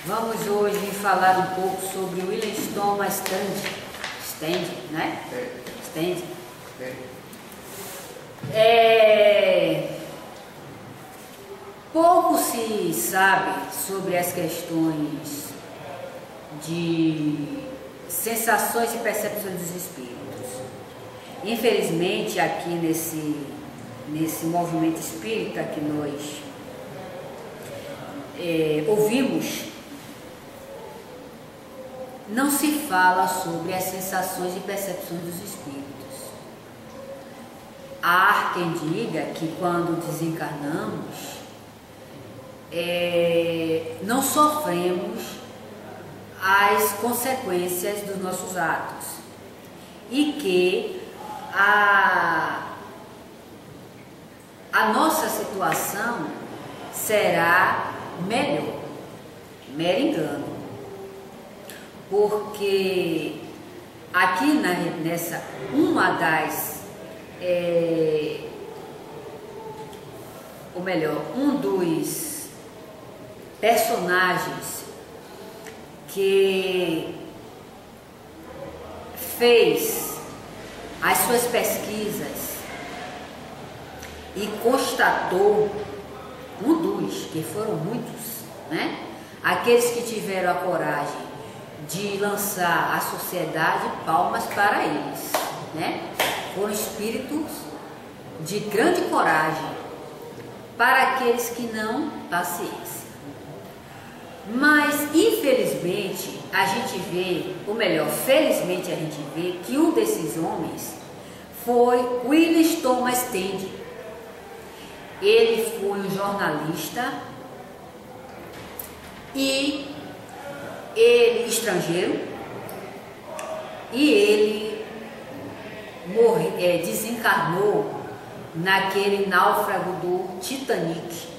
Vamos hoje falar um pouco sobre o William Thomas Stand, né? Stand. Pouco se sabe sobre as questões de sensações e percepções dos espíritos. Infelizmente, aqui nesse movimento espírita que nós ouvimos, não se fala sobre as sensações e percepções dos espíritos. Há quem diga que quando desencarnamos, não sofremos as consequências dos nossos atos e que a nossa situação será melhor. Mero engano, porque aqui nessa uma das ou melhor, um dos personagens que fez as suas pesquisas e constatou, um dos, que foram muitos, né? Aqueles que tiveram a coragem de lançar à sociedade palmas para eles, né? Foram espíritos de grande coragem para aqueles que não, paciência. Mas infelizmente a gente vê, ou melhor, felizmente a gente vê que um desses homens foi William Thomas Stand. Ele foi um jornalista e ele estrangeiro, e ele desencarnou naquele náufrago do Titanic.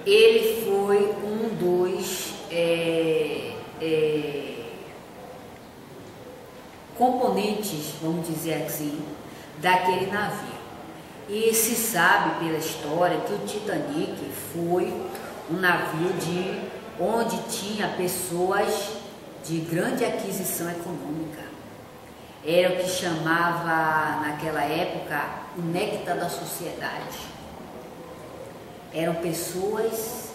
Ele foi um dos componentes, vamos dizer assim, daquele navio. E se sabe pela história que o Titanic foi um navio onde tinha pessoas de grande aquisição econômica. Era o que chamava naquela época o néctar da sociedade. Eram pessoas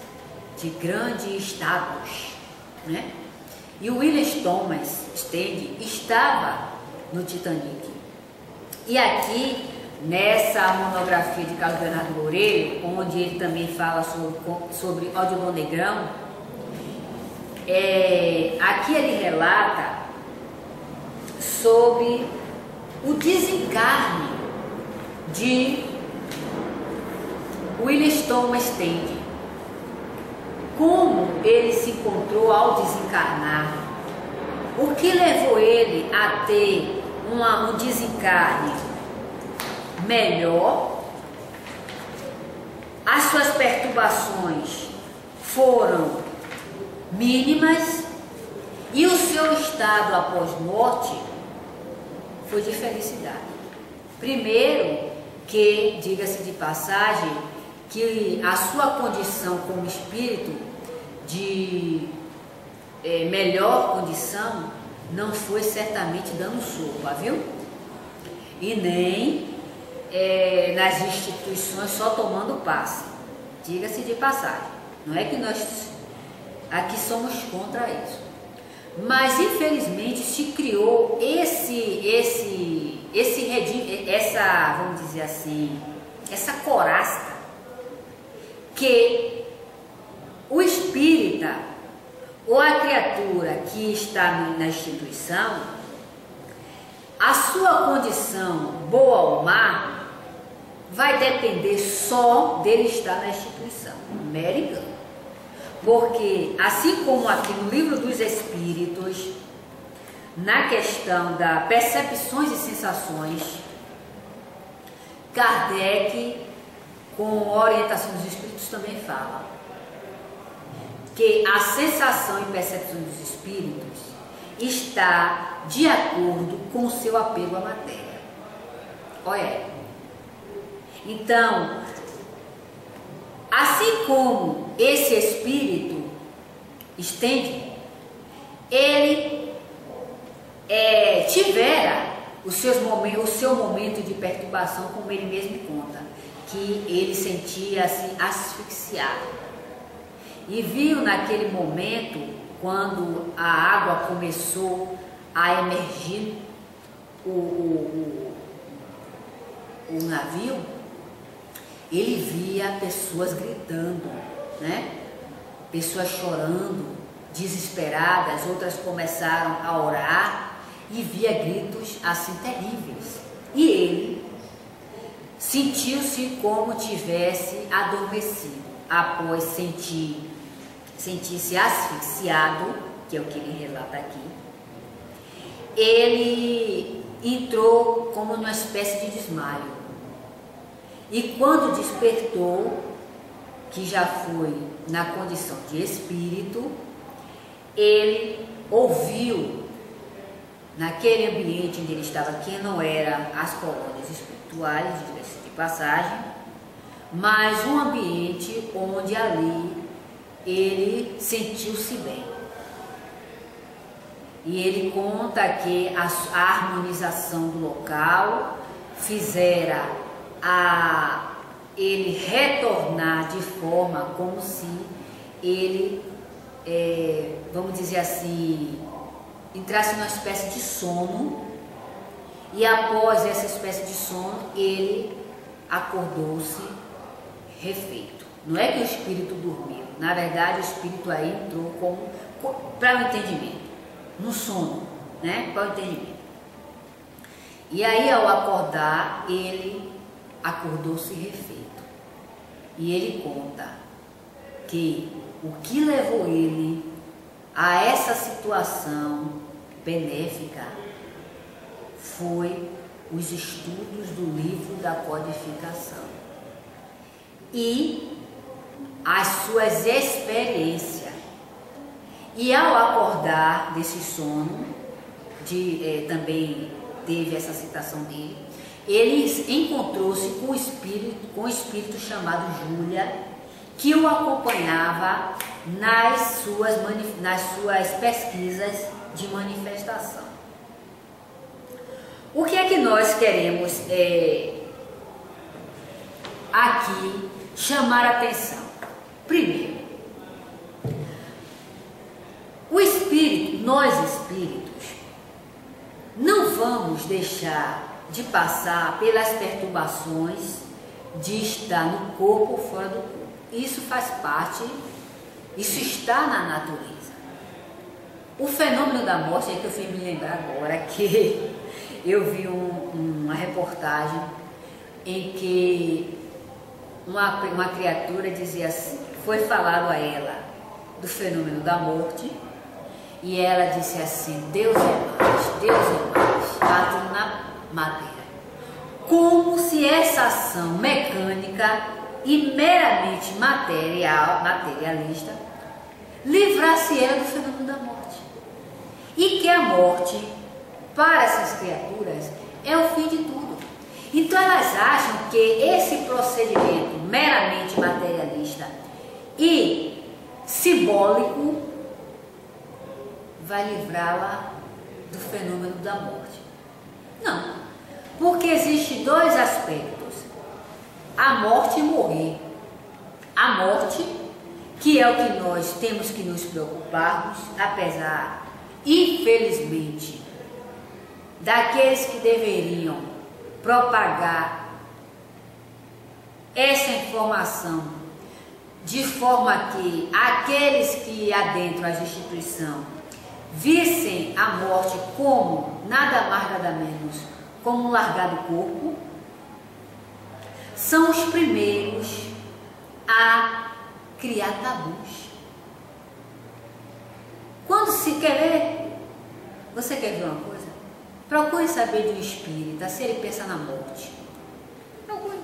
de grande status, né? E o William Thomas Stand estava no Titanic. E aqui, nessa monografia de Carlos Bernardo Loureiro, onde ele também fala sobre Odilon Negrão, aqui ele relata sobre o desencarne de William Thomas Stand. Como ele se encontrou ao desencarnar, o que levou ele a ter um desencarne melhor. As suas perturbações foram mínimas e o seu estado após morte foi de felicidade. Primeiro que, diga-se de passagem, que a sua condição como espírito de melhor condição não foi certamente dando sopa, viu? E nem nas instituições só tomando passe. Diga-se de passagem. Não é que nós aqui somos contra isso. Mas infelizmente se criou essa, vamos dizer assim, essa coraça que o espírita ou a criatura que está na instituição, a sua condição boa ou má vai depender só dele estar na instituição. Mero engano. Porque, assim como aqui no Livro dos Espíritos, na questão da percepções e sensações, Kardec, com orientação dos Espíritos, também fala que a sensação e percepção dos Espíritos está de acordo com o seu apego à matéria. Olha, então, assim como esse espírito Stende, ele tivera o seu momento de perturbação, como ele mesmo conta, que ele sentia-se asfixiado. E viu naquele momento, quando a água começou a emergir o navio, ele via pessoas gritando, né? Pessoas chorando, desesperadas, outras começaram a orar e via gritos assim terríveis. E ele sentiu-se como tivesse adormecido, após sentir-se asfixiado, que é o que ele relata aqui. Ele entrou como numa espécie de desmaio. E quando despertou, que já foi na condição de espírito, ele ouviu naquele ambiente onde ele estava, que não era as colônias espirituais, de passagem, mas um ambiente onde ali ele sentiu-se bem. E ele conta que a harmonização do local fizera ele retornar de forma como se ele, vamos dizer assim, entrasse numa espécie de sono, e após essa espécie de sono, ele acordou-se refeito. Não é que o espírito dormiu, na verdade o espírito aí entrou para o entendimento, no sono, né? Para o entendimento. E aí, ao acordar, ele acordou-se refeito. E ele conta que o que levou ele a essa situação benéfica foi os estudos do livro da codificação e as suas experiências. E ao acordar desse sono, também teve essa citação dele, ele encontrou-se com um espírito chamado Júlia, que o acompanhava nas suas pesquisas de manifestação. O que é que nós queremos aqui chamar a atenção? Primeiro, o espírito, nós espíritos, não vamos deixar de passar pelas perturbações de estar no corpo ou fora do corpo. Isso faz parte, isso está na natureza. O fenômeno da morte é que eu fiz me lembrar agora que eu vi uma reportagem em que uma criatura dizia assim, foi falado a ela do fenômeno da morte, e ela disse assim: Deus é mais, batendo na madeira. Como se essa ação mecânica e meramente materialista livrasse ela do fenômeno da morte. E que a morte, para essas criaturas, é o fim de tudo. Então elas acham que esse procedimento meramente materialista e simbólico vai livrá-la do fenômeno da morte. Não, porque existem dois aspectos: a morte e morrer. A morte, que é o que nós temos que nos preocuparmos, apesar, infelizmente, daqueles que deveriam propagar essa informação de forma que aqueles que adentram as instituições vissem a morte como nada mais, nada menos, como um largado corpo, são os primeiros a criar tabus. Quando se quer ver, você quer ver uma coisa? Procure saber de um espírita se ele pensa na morte. Procure.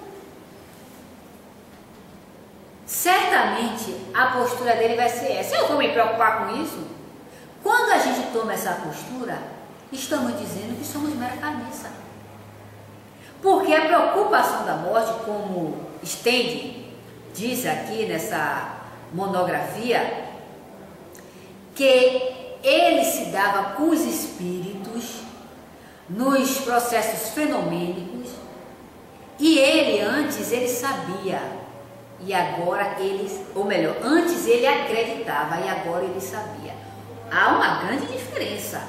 Certamente a postura dele vai ser essa. Eu vou me preocupar com isso? Quando a gente toma essa postura, estamos dizendo que somos mera carniça. Porque a preocupação da morte, como Stende diz aqui nessa monografia, que ele se dava com os espíritos nos processos fenomênicos, e ele antes ele sabia, e agora ele, ou melhor, antes ele acreditava e agora ele sabia. Há uma grande diferença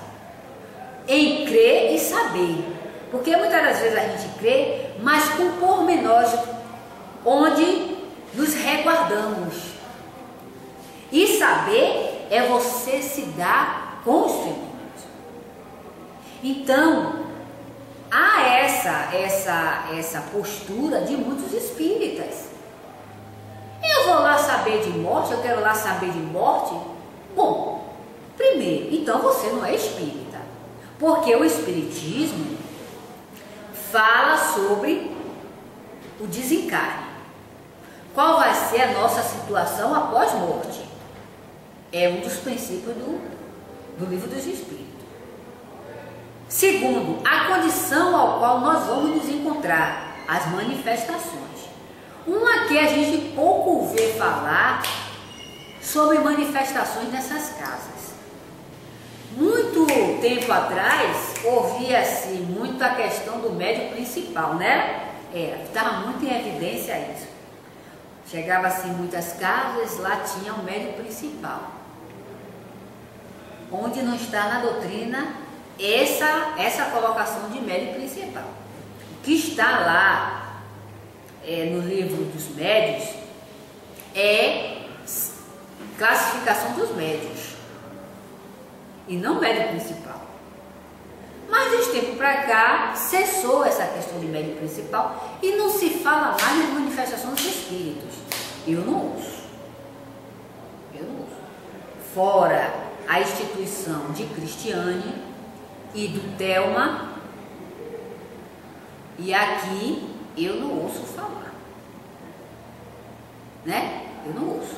em crer e saber, porque muitas das vezes a gente crê, mas com pormenores onde nos reguardamos. E saber é você se dar com os fenômenos. Então, há essa postura de muitos espíritas. Eu vou lá saber de morte, eu quero lá saber de morte. Bom, primeiro, então você não é espírita, porque o espiritismo fala sobre o desencarne. Qual vai ser a nossa situação após morte? É um dos princípios do Livro dos Espíritos. Segundo, a condição ao qual nós vamos nos encontrar, as manifestações. Uma que a gente pouco vê falar sobre manifestações nessas casas. Muito tempo atrás, ouvia-se muito a questão do médium principal, né? Estava muito em evidência isso. Chegava-se em muitas casas, lá tinha um médium principal. Onde não está na doutrina essa colocação de médium principal. O que está lá no livro dos médios é classificação dos médios e não médium principal. Mas desse tempo para cá cessou essa questão de médium principal e não se fala mais nas manifestações dos espíritos. Eu não ouço. Fora a instituição de Cristiane e do Telma, e aqui eu não ouço falar, né? Eu não ouço.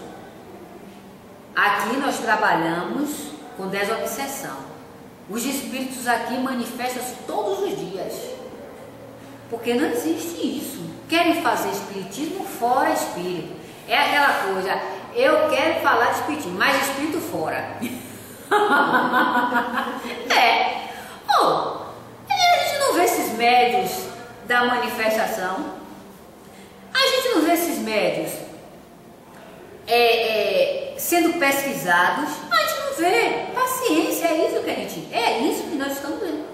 Aqui nós trabalhamos com desobsessão. Os espíritos aqui manifestam-se todos os dias, porque não existe isso. Querem fazer espiritismo fora espírito. É aquela coisa, eu quero falar de espiritismo, mas espírito fora. A gente não vê esses médios da manifestação, a gente não vê esses médios sendo pesquisados, a gente não vê. Paciência, é isso que nós estamos vendo.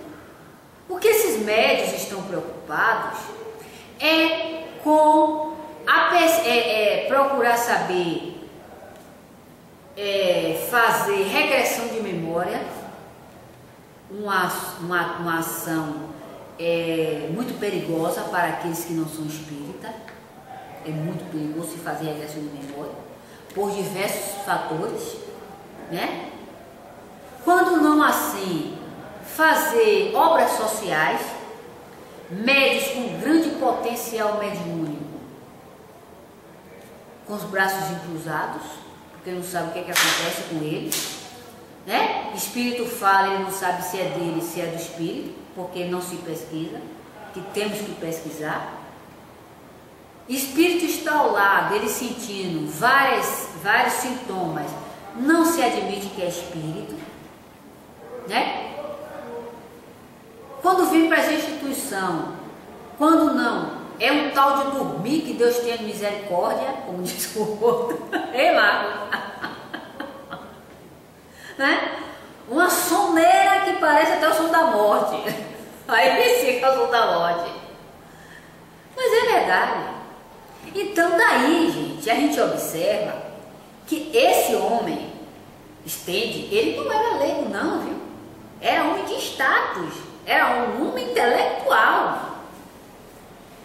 O que esses médios estão preocupados é com procurar saber, fazer regressão de memória, uma ação muito perigosa para aqueles que não são espíritas. É muito perigoso se fazer regressão de memória por diversos fatores, né? Quando não assim, fazer obras sociais, médios com grande potencial mediúnico, com os braços encruzados, porque não sabe o que acontece com ele, né? Espírito fala, ele não sabe se é dele, se é do espírito, porque não se pesquisa, que temos que pesquisar. Espírito está ao lado, ele sentindo vários sintomas, não se admite que é espírito, né? Quando vem para essa instituição, quando não, é um tal de dormir, que Deus tenha misericórdia, como diz o outro. Ei, Marcos. Né? Uma soneira que parece até o som da morte. Aí sim, é o som da morte. Mas é verdade. Então daí, gente, a gente observa que esse homem, Stende, ele não era leigo não, viu? Era homem de status, era um homem intelectual.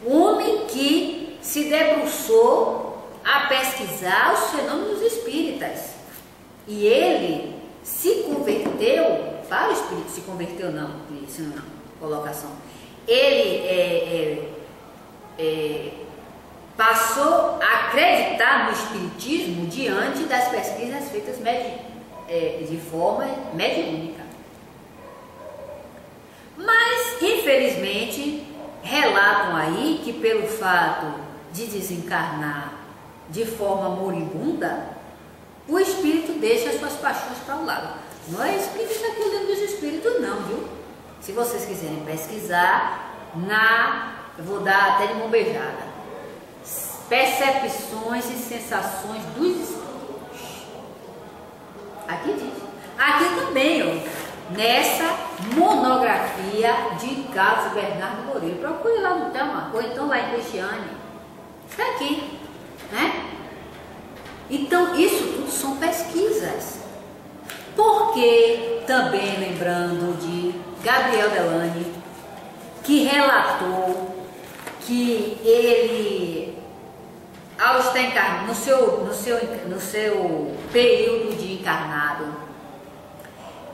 Um homem que se debruçou a pesquisar os fenômenos espíritas. E ele se converteu, fala o espírito, se converteu não, isso não, colocação. Ele passou a acreditar no espiritismo diante das pesquisas feitas de forma mediúnica. Mas, infelizmente, relatam aí que pelo fato de desencarnar de forma moribunda, o espírito deixe as suas paixões para o lado. Não é isso que diz aqui o livro dos Espíritos, não, viu? Se vocês quiserem pesquisar, eu vou dar até de mão beijada. Percepções e sensações dos espíritos. Aqui diz. Aqui também, ó, nessa monografia de Carlos Bernardo Loureiro. Procure lá no tema, ou então lá em Cristiane. Está aqui, né? Então, isso tudo são pesquisas. Porque também lembrando de Gabriel Delany, que relatou que ele, ao estar encarnado, no seu período de encarnado,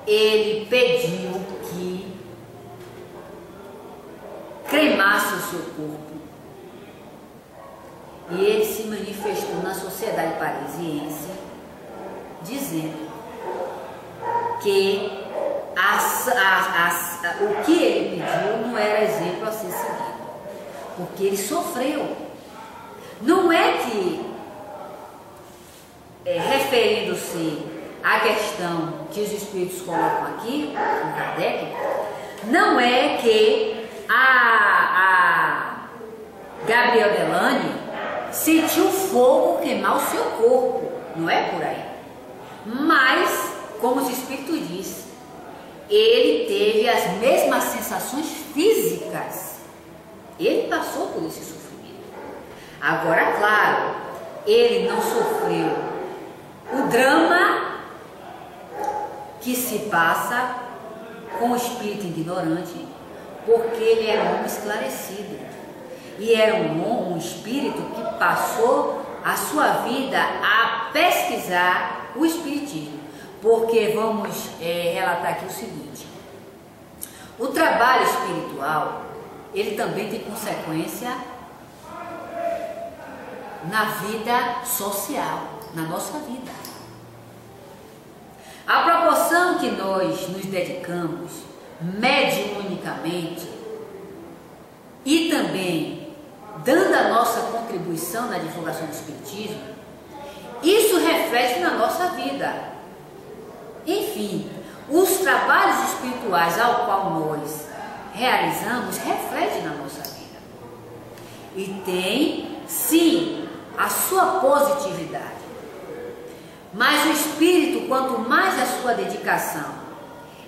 ele pediu que cremasse o seu corpo. E ele se manifestou na sociedade parisiense, dizendo que o que ele pediu não era exemplo a ser seguido, porque ele sofreu. Não é que, referindo-se à questão que os espíritos colocam aqui, em Kardec, não é que a Gabriel Delany sentiu fogo queimar o seu corpo, não é por aí. Mas, como os espíritos dizem, ele teve as mesmas sensações físicas. Ele passou por esse sofrimento. Agora, claro, ele não sofreu o drama que se passa com o espírito ignorante, porque ele era um homem esclarecido. E era um espírito que passou a sua vida a pesquisar o espiritismo. Porque vamos relatar aqui o seguinte: o trabalho espiritual, ele também tem consequência na vida social, na nossa vida. A proporção que nós nos dedicamos mediunicamente e também dando a nossa contribuição na divulgação do espiritismo, isso reflete na nossa vida. Enfim, os trabalhos espirituais ao qual nós realizamos refletem na nossa vida. E tem, sim, a sua positividade. Mas o espírito, quanto mais a sua dedicação,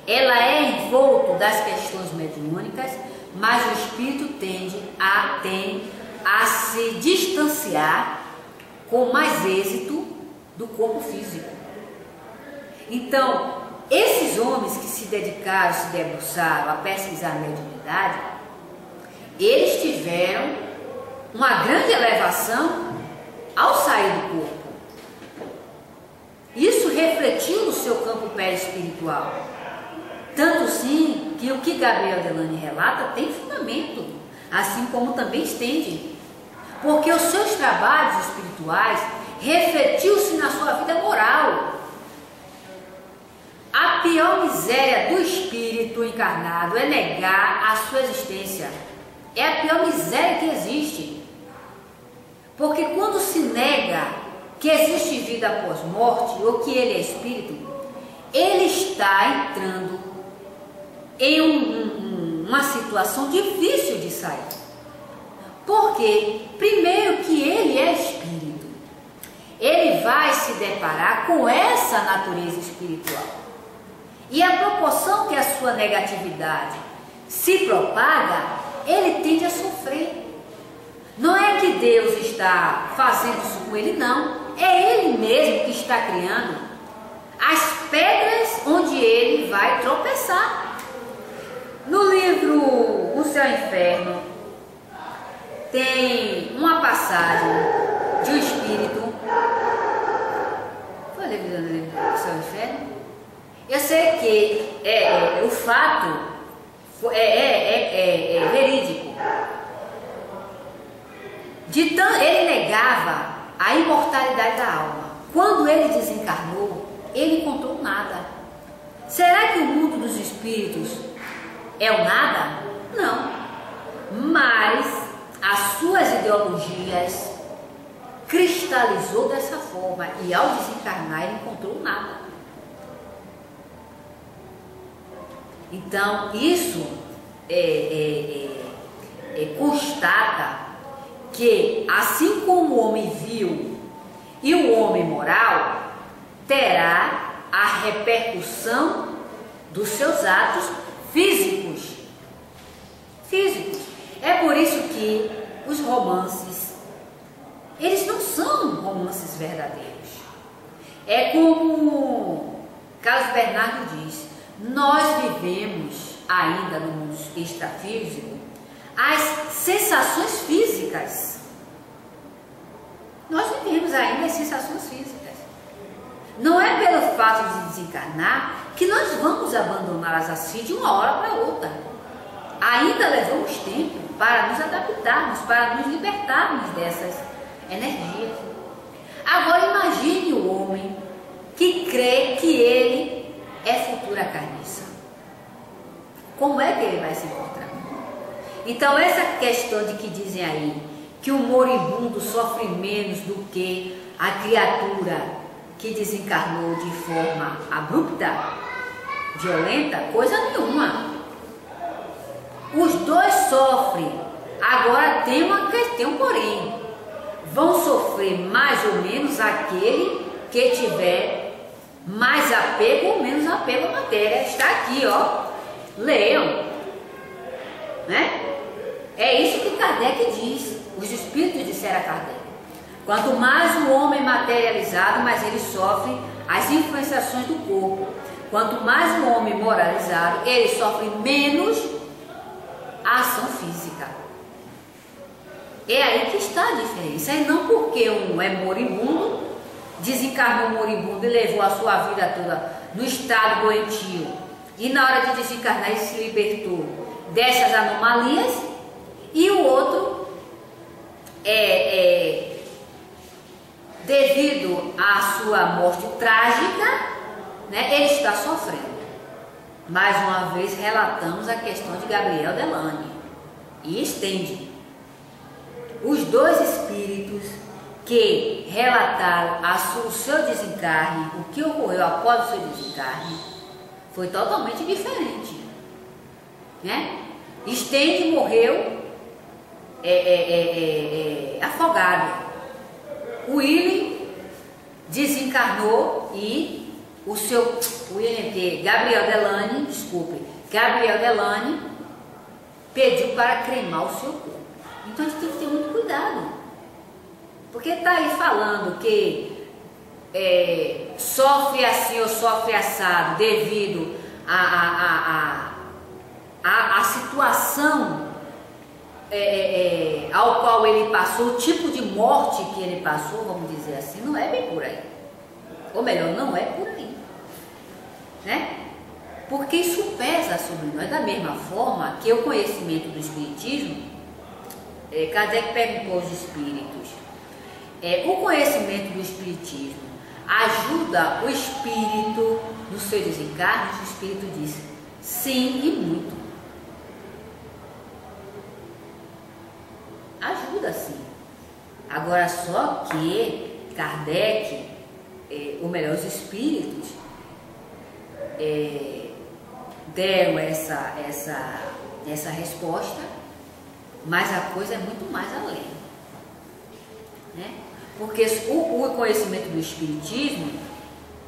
ela é envolto das questões mediúnicas, mais o espírito tende a se distanciar com mais êxito do corpo físico. Então, esses homens que se dedicaram, se debruçaram a pesquisar a mediunidade, eles tiveram uma grande elevação ao sair do corpo. Isso refletiu no seu campo perispiritual. Tanto sim que o que Gabriel Delany relata tem fundamento, assim como também estende. Porque os seus trabalhos espirituais refletiu-se na sua vida moral. A pior miséria do espírito encarnado é negar a sua existência. É a pior miséria que existe. Porque quando se nega que existe vida após morte, ou que ele é espírito, ele está entrando em uma situação difícil de sair. Porque, primeiro, que ele é espírito, ele vai se deparar com essa natureza espiritual. E a proporção que a sua negatividade se propaga, ele tende a sofrer. Não é que Deus está fazendo isso com ele, não. É ele mesmo que está criando as pedras onde ele vai tropeçar. No livro O Céu e o Inferno, tem uma passagem de um espírito. Foi o livro do Céu e o Inferno? Eu sei que o fato é verídico. Ele negava a imortalidade da alma. Quando ele desencarnou, ele encontrou nada. Será que o mundo dos espíritos é o nada? Não. Mas as suas ideologias cristalizou dessa forma e ao desencarnar ele encontrou nada. Então isso constata que assim como o homem vil e o homem moral terá a repercussão dos seus atos físicos. É por isso que os romances, eles não são romances verdadeiros. É como Carlos Bernardo diz, nós vivemos ainda no mundo extrafísico as sensações físicas. Nós vivemos ainda as sensações físicas. Não é pelo fato de desencarnar que nós vamos abandoná-las assim de uma hora para outra. Ainda levamos tempo para nos adaptarmos, para nos libertarmos dessas energias. Agora imagine o homem que crê que ele é futura carniça. Como é que ele vai se encontrar? Então essa questão de que dizem aí que o moribundo sofre menos do que a criatura que desencarnou de forma abrupta, violenta, coisa nenhuma. Os dois sofrem. Agora tem um porém. Vão sofrer mais ou menos aquele que tiver mais apego ou menos apego à matéria. Está aqui, ó. Leiam. Né? É isso que Kardec diz. Os espíritos disseram a Kardec. Quanto mais o homem é materializado, mais ele sofre as influenciações do corpo. Quanto mais o homem moralizado, ele sofre menos a ação física. É aí que está a diferença. E não porque um é moribundo, desencarnou moribundo e levou a sua vida toda no estado doentio, e na hora de desencarnar ele se libertou dessas anomalias, e o outro devido à sua morte trágica, né, ele está sofrendo. Mais uma vez relatamos a questão de Gabriel Delane e estende. Os dois espíritos que relataram o seu desencarne, o que ocorreu após o seu desencarne, foi totalmente diferente, né? Estende morreu afogado. O William desencarnou e Gabriel Delane pediu para cremar o seu corpo. Então a gente tem que ter muito cuidado, porque está aí falando que sofre assim ou sofre assado devido a situação ao qual ele passou, o tipo de morte que ele passou, vamos dizer assim, não é bem por aí. Ou melhor, não é por aí, né? Porque isso pesa sobre nós. Da mesma forma que o conhecimento do Espiritismo, Kardec perguntou aos Espíritos, o conhecimento do Espiritismo ajuda o Espírito no seu desencarne? O Espírito disse, sim, e muito. Ajuda sim. Agora só que Kardec, ou melhor, os espíritos deram essa resposta, mas a coisa é muito mais além, né? Porque o conhecimento do espiritismo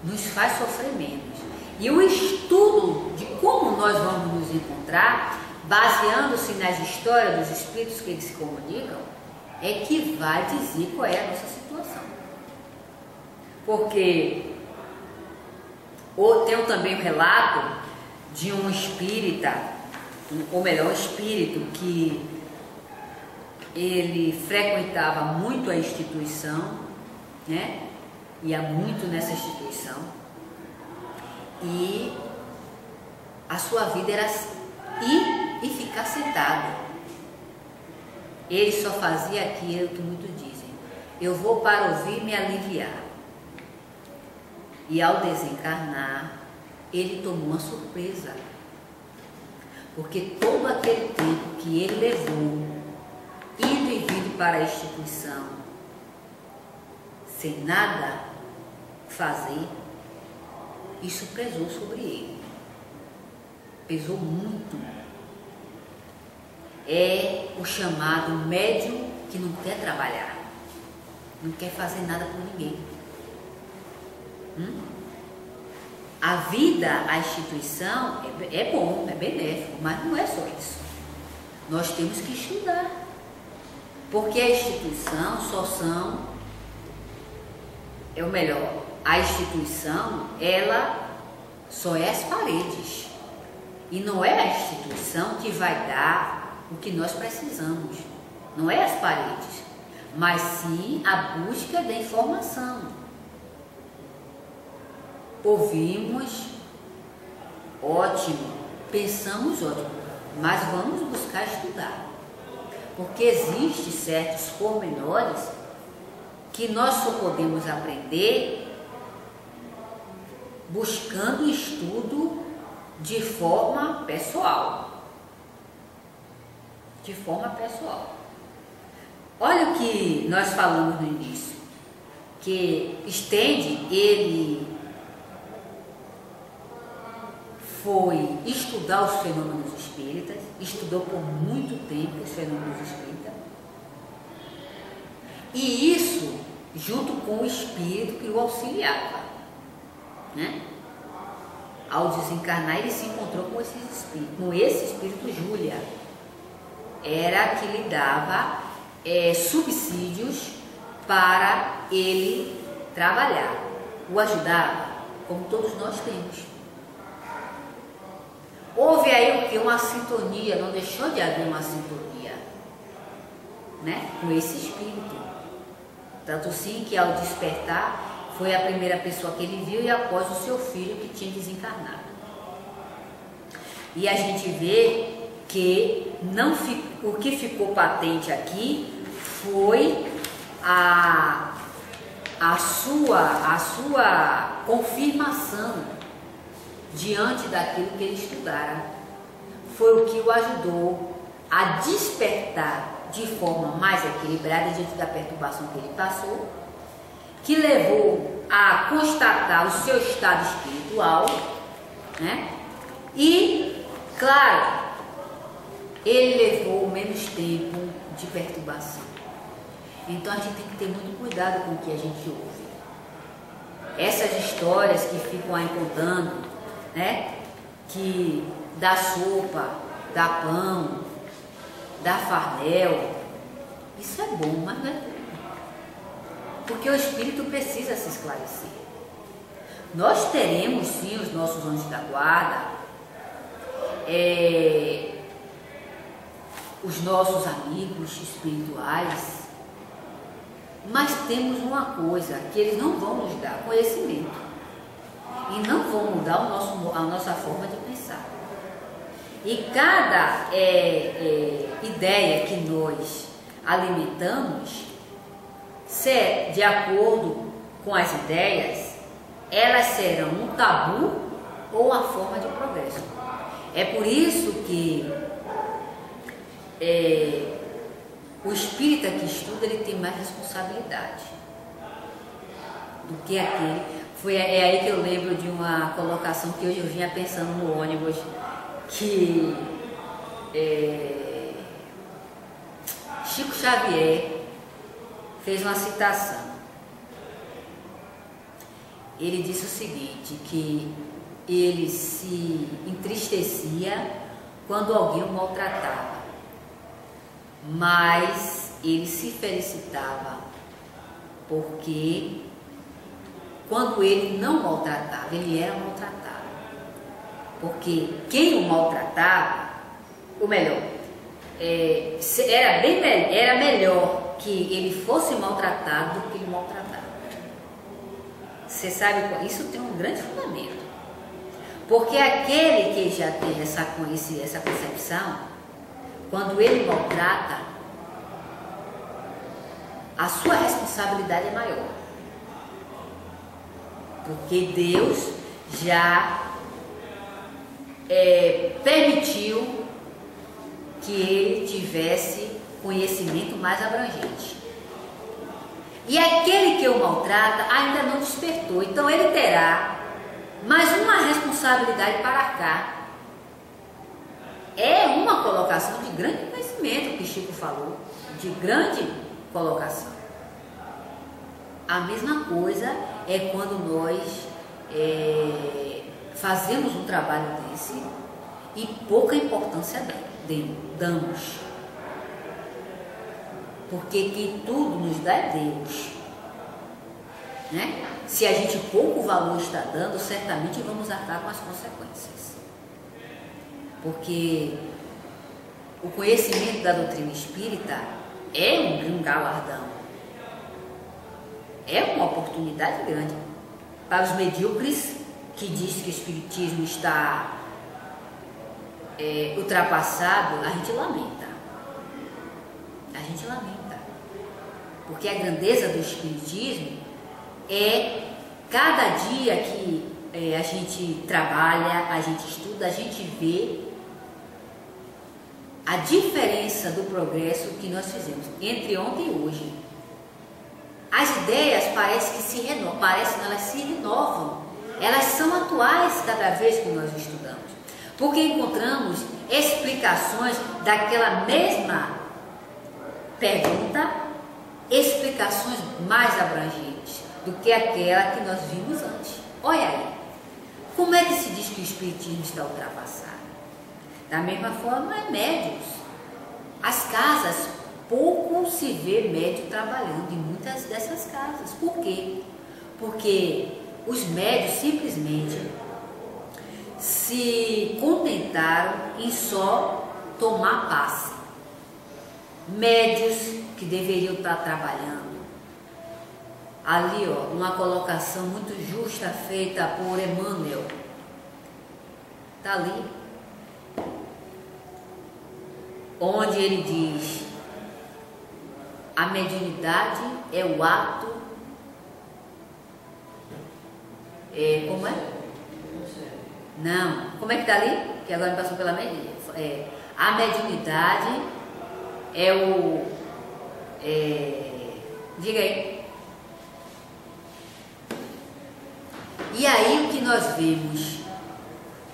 nos faz sofrer menos, e o estudo de como nós vamos nos encontrar, baseando-se nas histórias dos espíritos que eles se comunicam, é que vai dizer qual é a nossa situação. Porque tem também um relato de um espírita, ou melhor, um espírito que ele frequentava muito a instituição, né? Ia muito nessa instituição, e a sua vida era ir e ficar sentado. Ele só fazia aquilo que muitos dizem: eu vou para ouvir me aliviar. E ao desencarnar, ele tomou uma surpresa, porque todo aquele tempo que ele levou indo e vindo para a instituição, sem nada fazer, isso pesou sobre ele. Pesou muito. É o chamado médium que não quer trabalhar, não quer fazer nada por ninguém. A vida, a instituição é bom, é benéfico, mas não é só isso. Nós temos que estudar, porque a instituição a instituição, ela só é as paredes. E não é a instituição que vai dar o que nós precisamos. Não é as paredes, mas sim a busca da informação. Ouvimos, ótimo, pensamos, ótimo, mas vamos buscar estudar. Porque existem certos pormenores que nós só podemos aprender buscando estudo de forma pessoal. De forma pessoal. Olha o que nós falamos no início, que Stende, ele foi estudar os fenômenos espíritas, estudou por muito tempo os fenômenos espíritas, e isso junto com o espírito que o auxiliava, né? Ao desencarnar, ele se encontrou com esse espírito Júlia, era que lhe dava subsídios para ele trabalhar, o ajudava, como todos nós temos. Houve aí o que? Uma sintonia, não deixou de haver uma sintonia, né? Com esse espírito. Tanto sim que ao despertar, foi a primeira pessoa que ele viu e após o seu filho que tinha desencarnado. E a gente vê que o que ficou patente aqui foi a sua confirmação diante daquilo que ele estudara. Foi o que o ajudou a despertar de forma mais equilibrada diante da perturbação que ele passou, que levou a constatar o seu estado espiritual, né? E, claro, ele levou menos tempo de perturbação. Então a gente tem que ter muito cuidado com o que a gente ouve. Essas histórias que ficam aí contando, né? Que dá sopa, dá pão, dá farnel, isso é bom, mas não é tudo. Porque o espírito precisa se esclarecer. Nós teremos sim os nossos anjos da guarda, os nossos amigos espirituais, mas temos uma coisa, que eles não vão nos dar conhecimento e não vão mudar a nossa forma de pensar. E cada ideia que nós alimentamos, de acordo com as ideias, elas serão um tabu ou uma forma de progresso. É por isso que o espírita que estuda, ele tem mais responsabilidade do que aquele. É aí que eu lembro de uma colocação que hoje eu vinha pensando no ônibus, que Chico Xavier fez uma citação. Ele disse o seguinte, que ele se entristecia quando alguém o maltratava, mas ele se felicitava porque quando ele não maltratava, ele era maltratado. Porque quem o maltratava, ou melhor, era melhor que ele fosse maltratado do que ele maltratado. Você sabe, isso tem um grande fundamento. Porque aquele que já tem essa concepção, quando ele maltrata, a sua responsabilidade é maior. Porque Deus já permitiu que ele tivesse conhecimento mais abrangente. E aquele que o maltrata ainda não despertou. Então ele terá mais uma responsabilidade para arcar. É uma colocação de grande conhecimento que Chico falou, de grande colocação. A mesma coisa é quando nós fazemos um trabalho desse e pouca importância damos. Porque quem tudo nos dá é Deus. Né? Se a gente pouco valor está dando, certamente vamos arcar com as consequências. Porque o conhecimento da doutrina espírita é um galardão. É uma oportunidade grande. Para os medíocres que diz que o espiritismo está ultrapassado, a gente lamenta. A gente lamenta. Porque a grandeza do espiritismo é cada dia que a gente trabalha, a gente estuda, a gente vê a diferença do progresso que nós fizemos entre ontem e hoje. As ideias parecem que se renovam, elas são atuais cada vez que nós estudamos, porque encontramos explicações daquela mesma pergunta, explicações mais abrangentes do que aquela que nós vimos antes. Olha aí, como é que se diz que o espiritismo está ultrapassado? Da mesma forma, é médios. As casas, pouco se vê médio trabalhando em muitas dessas casas. Por quê? Porque os médios simplesmente se contentaram em só tomar passe. Médios que deveriam estar trabalhando. Ali, ó, uma colocação muito justa feita por Emmanuel. Está ali. Onde ele diz: a mediunidade é o ato. Como é? Não. Como é que está ali? Que agora me passou pela mente. A mediunidade é o. Diga aí. E aí o que nós vemos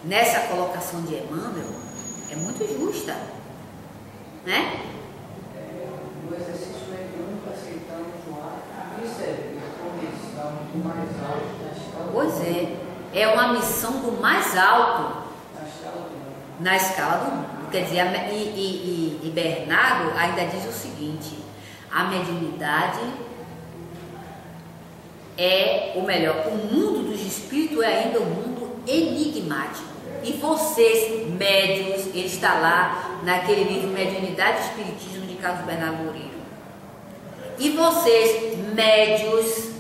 nessa colocação de Emmanuel é muito justa, né? O exercício mediúnico aceitamos o ato de servir, condição do mais alto da escala. Pois é uma missão do mais alto na escala do mundo. Quer dizer, e Bernardo ainda diz o seguinte: a mediunidade o mundo dos espíritos é ainda um mundo enigmático. E vocês, médios, ele está lá naquele livro Mediunidade e Espiritismo de Carlos Bernardo Loureiro. E vocês, médios,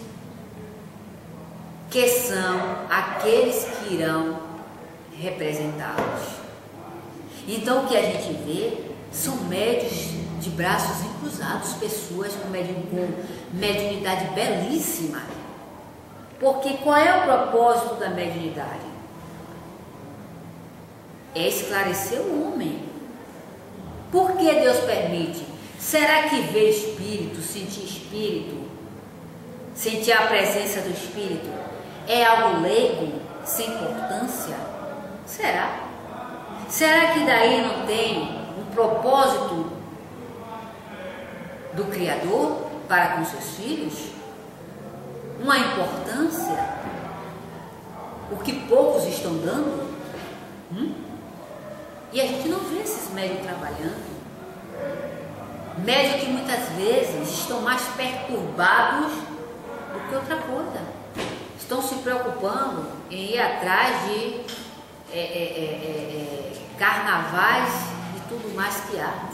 que são aqueles que irão representá-los. Então o que a gente vê são médios de braços cruzados, pessoas com mediunidade belíssima. Porque qual é o propósito da mediunidade? É esclarecer o homem. Por que Deus permite? Será que ver espírito, sentir a presença do espírito, é algo leigo, sem importância? Será? Será que daí não tem um propósito do Criador para com seus filhos? Uma importância? O que poucos estão dando? E a gente não vê esses médios trabalhando. Médios que muitas vezes estão mais perturbados do que outra coisa. Estão se preocupando em ir atrás de carnavais e tudo mais que há.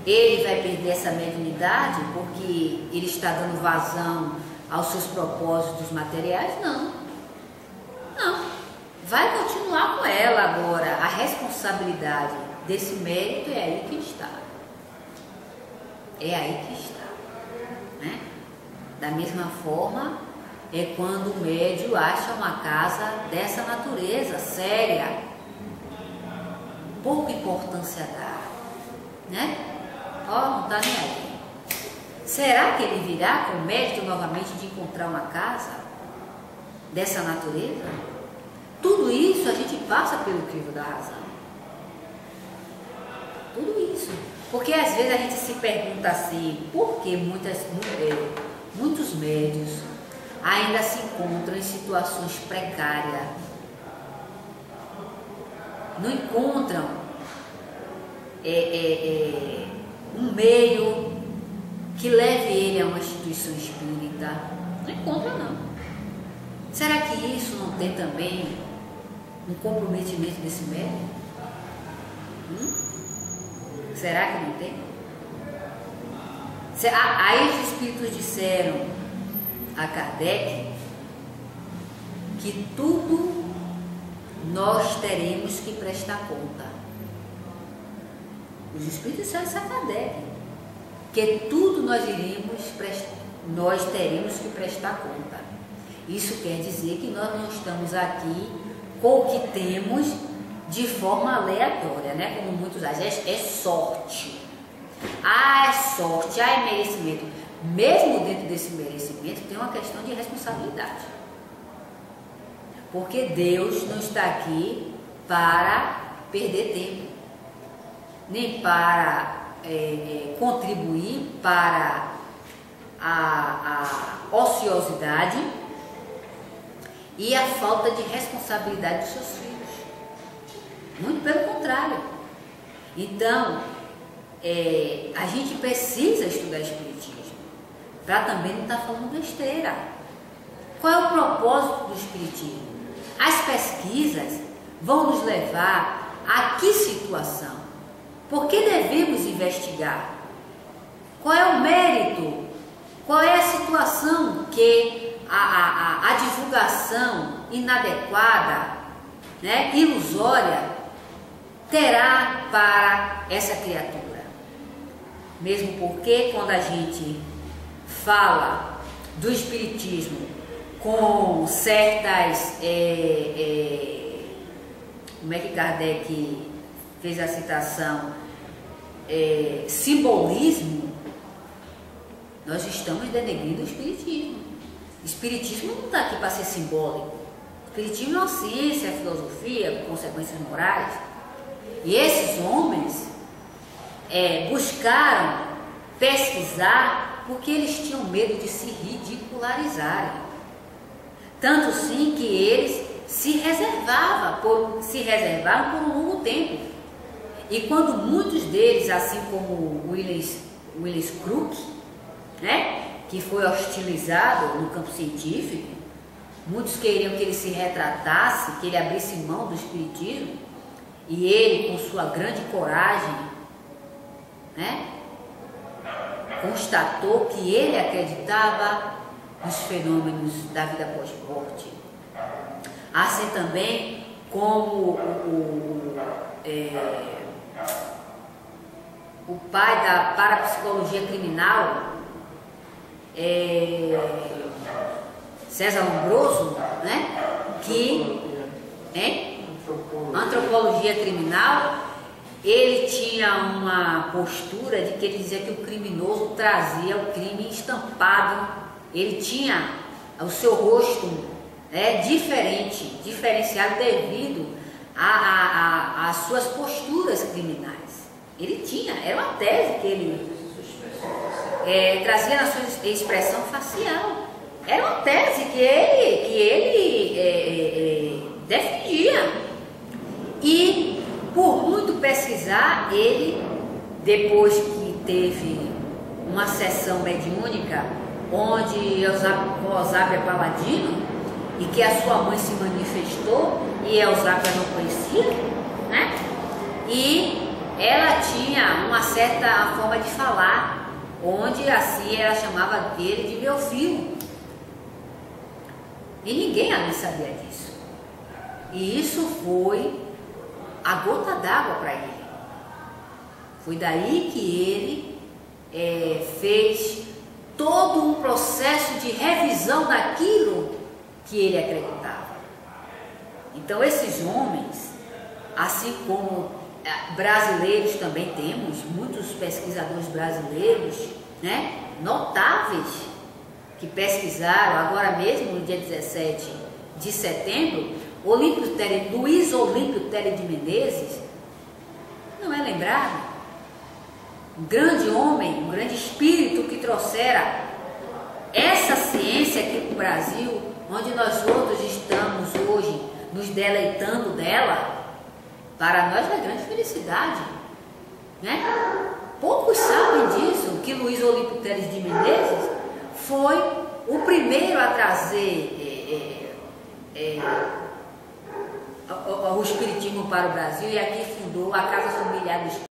Ele vai perder essa mediunidade porque ele está dando vazão aos seus propósitos materiais? Não. Vai continuar com ela agora. A responsabilidade desse mérito é aí que está. Né? Da mesma forma, é quando o médium acha uma casa dessa natureza, séria, pouca importância dá, né? Não está nem aí. Será que ele virá com o mérito novamente de encontrar uma casa dessa natureza? Tudo isso a gente passa pelo crivo da razão. Tudo isso. Porque às vezes a gente se pergunta assim, por que muitos médios ainda se encontram em situações precárias? Não encontram um meio que leve ele a uma instituição espírita. Não encontra, não. Será que isso não tem também um comprometimento desse médium? Será que não tem? Aí os espíritos disseram a Kardec que tudo nós teremos que prestar conta. Os espíritos disseram isso a Kardec, que tudo nós teremos que prestar conta. Isso quer dizer que nós não estamos aqui com o que temos de forma aleatória, né? Como muitos dizem, é sorte. É sorte, é merecimento. Mesmo dentro desse merecimento tem uma questão de responsabilidade. Porque Deus não está aqui para perder tempo, nem para contribuir para a ociosidade e a falta de responsabilidade dos seus filhos. Muito pelo contrário. Então, a gente precisa estudar Espiritismo para também não estar falando besteira. Qual é o propósito do Espiritismo? As pesquisas vão nos levar a que situação? Por que devemos investigar? Qual é o mérito? Qual é a situação que a divulgação inadequada, né, ilusória, terá para essa criatura? Mesmo porque quando a gente fala do Espiritismo com certas, como é que Kardec fez a citação, simbolismo, nós estamos denegrindo o Espiritismo. O Espiritismo não está aqui para ser simbólico. O Espiritismo é uma ciência, é filosofia, com consequências morais. E esses homens buscaram pesquisar porque eles tinham medo de se ridicularizarem. Tanto sim que eles se reservaram por um longo tempo. E quando muitos deles, assim como Willis Crook, né, que foi hostilizado no campo científico, muitos queriam que ele se retratasse, que ele abrisse mão do Espiritismo, e ele, com sua grande coragem, né, constatou que ele acreditava nos fenômenos da vida pós-morte. Assim também como o pai da parapsicologia criminal, César Lombroso, né, que antropologia criminal, ele tinha uma postura de que ele dizia que o criminoso trazia o crime estampado, ele tinha o seu rosto diferenciado devido às suas posturas criminais. Ele tinha, era uma tese que ele trazia na sua expressão facial. Era uma tese que ele defendia. E por muito pesquisar, ele, depois que teve uma sessão mediúnica onde Eusápia Paladino, e que a sua mãe se manifestou e Eusápia não conhecia, né? E ela tinha uma certa forma de falar, onde assim ela chamava ele de meu filho. E ninguém ali sabia disso. E isso foi a gota d'água para ele. Foi daí que ele fez todo um processo de revisão daquilo que ele acreditava. Então esses homens, assim como brasileiros também temos, muitos pesquisadores brasileiros né, notáveis que pesquisaram agora mesmo no dia 17 de setembro, Luiz Olímpio Teles de Menezes, não é lembrado? Um grande homem, um grande espírito que trouxera essa ciência aqui para o Brasil, onde nós outros estamos hoje nos deleitando dela, para nós é grande felicidade, né? Poucos sabem disso, que Luiz Olímpio Teles de Menezes foi o primeiro a trazer o espiritismo para o Brasil e aqui fundou a Casa Familiar do Espírito.